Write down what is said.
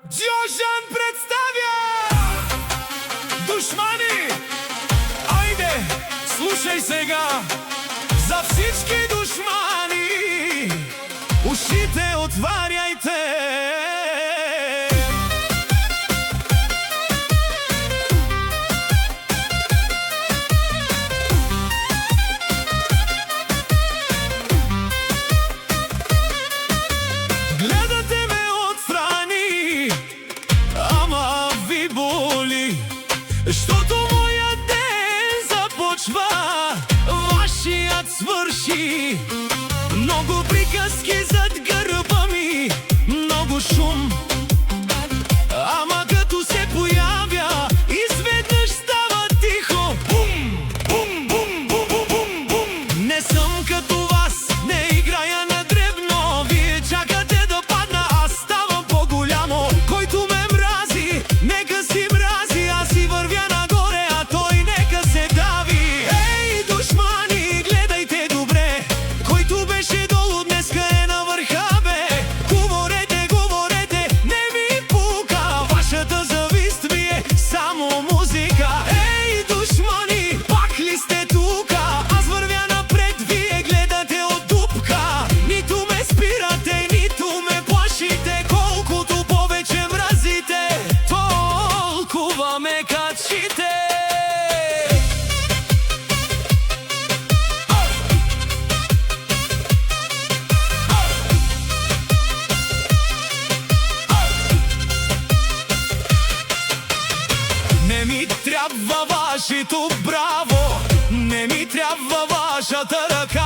Джошан представя Душмани! Айде, слушай сега за всички душмани, ушите отваряйте. Гледате ме отстрани, ама ви боли, защото моят ден започва, вашият свърши. Много приказки зад гърба ми, много шум, ама като се появя, изведнъж става тихо. Бум, бум, бум, бум, бум, бум, бум. Не съм като вас, не играя на дребно. Вие чакате да падна, аз ставам по-голямо. Който ме мрази, нека си мрази, аз си вървя нагоре, а той нека се дави. Ей, душмани, гледайте добре, който беше долу, днеска е на върха, бе. Говорете, говорете, не ми пука, вашата завист ми е само музика. Ей, душмани, пак ли сте тука? Аз вървя напред, вие гледате от дупка. Нито ме спирате, нито ме плашите. Колкото повече мразите, толкова ме качите. Не ми трябва вашето браво, не ми трябва вашата ръка.